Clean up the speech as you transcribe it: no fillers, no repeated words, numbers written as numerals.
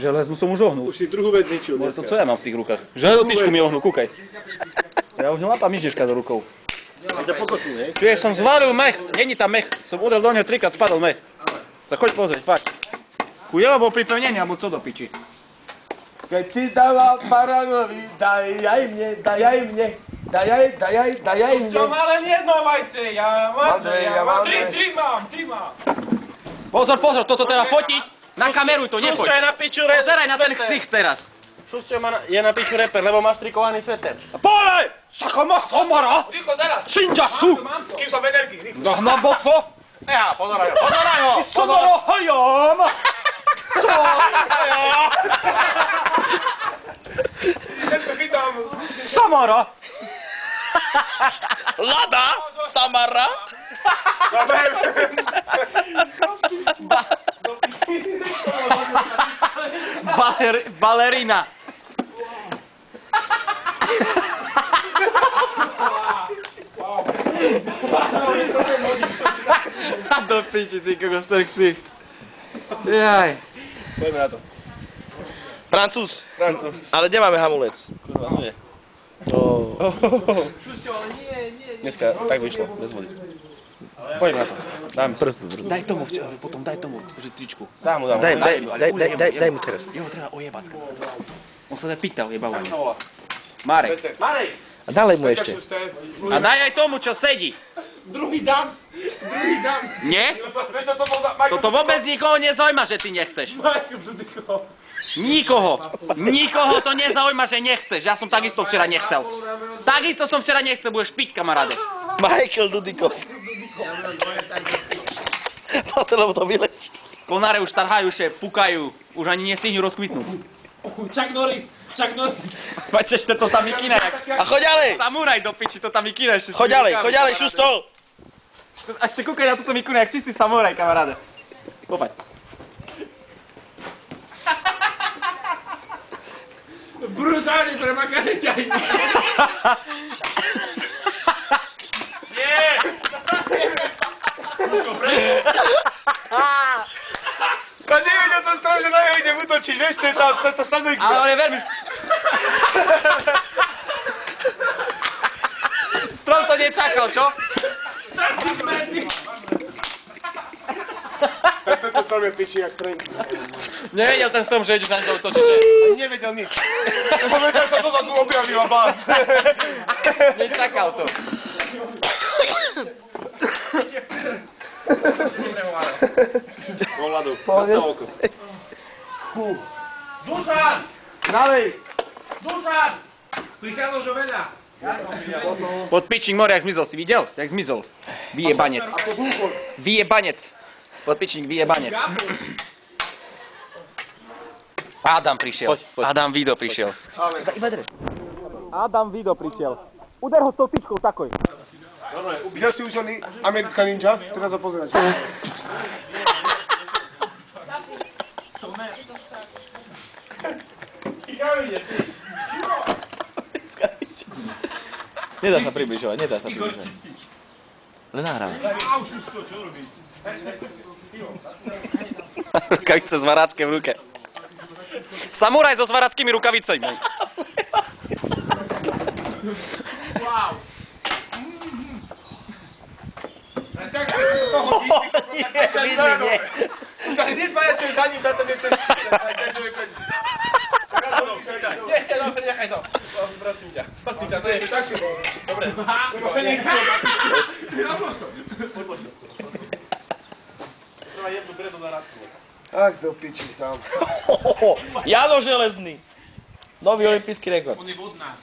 Železnú som už ohnul. Už si druhú vec zničil. To co ja mám v tých rukách? Železnú tyčku mi ohnul, kúkaj. Ja už nelápam nič dneška do rukou. Ja ťa pokosil, hej? Čiže som zvaril mech, není tam mech. Som udrel do neho 3-krát, spadol mech. Sa choď pozrieť, fakt. Chujelo bol pripevnený, alebo co do piči. Keď si dala baranovi, daj aj mne, daj aj mne. Daj aj mne. Čo má len jedno vajce, ja mám dve. Tri mám. Pozor, toto treba fotiť. Na kameru to nepoď. Šusťo je na piču reper. Pozeraj na ten ksicht teraz. Šusťo je na piču reper, lebo má štrikovaný sveter. Pole! Sakama samara! Rýchlo teraz! Sinjasu! Kým som v energii, rýchlo. Dahna bofo! Ja, pozeraj ho! Samara hajam! Samara! Lada! Samara! Balerina! Do piči, ty kokos, ten ksicht. Jaj. Poďme na to. Francúz. Ale kde máme hamulec? Kurva, nie. Dneska tak vyšlo, bez vody. Poďme na to. Dám prst. Daj tomu, potom daj tomu tričku. Daj mu. Daj mu teraz. Jeho treba ojebať. On sa pýtal, jebavanie. Marek. A dalej mu ešte. A daj aj tomu, čo sedí. Druhý dám. Nie? Toto vôbec nikoho nezaujíma, že ty nechceš. Nikoho to nezaujíma, že nechceš. Ja som takisto včera nechcel. Takisto som včera nechcel, budeš piť, kamaráde. Michael Dudikov. Lebo to vyletí. Konáre už tarhajú, pukajú. Už ani nestihnú rozkvitnúť. Chuck Norris. Pač ešte to tam vykýna. A choď ďalej. Samuraj do piči, to tam vykýna ešte. Choď ďalej, Šusto. A ešte kúkaj na toto vykúne, jak čistý samuraj, kamaráde. Popaď. Brutálne premakané ťahy. Nie! Ja nevedel to strom, že na neho idem utočiť, vieš, to je tá stanujka. Ale on je veľmi... Strom to nečakal, čo? Tento strom je piči, jak strom. Nevedel ten strom, že ideš na to utočiť, že? Nevedel nič. Lebo vedel sa to tu objavila bát. Nečakal to. Pohľadu, nastav oko. Dušan! Ďalej. Dušan! Prichádol, že veľa. Podpičník more, jak zmizol, si videl? Jak zmizol. Vyjebanec. Vyjebanec. Podpičník, vyjebanec. Adam prišiel. Adam Vido prišiel. Adam Vido prišiel. Uder ho s tou tyčkou, takoj. Videl si už len americká ninja? Teraz ho pozerať. Nedá sa približovať, Len nahrávať. Rukavice zvarácké v ruke. Samuraj so zvaráckými rukavicami. Wow. Tak sa to hodí, nie. Už sa hneď pája, čo je za ním, táto nechceš šíšať. Nechaj to. Prosím ťa, to je Tak si bol. Dobre. Lebo sa nechcel. Poď. Treba jednu predu na radku. Ach, do piči tam. Jano Železný. Nový olimpijský rekord. On je vodná.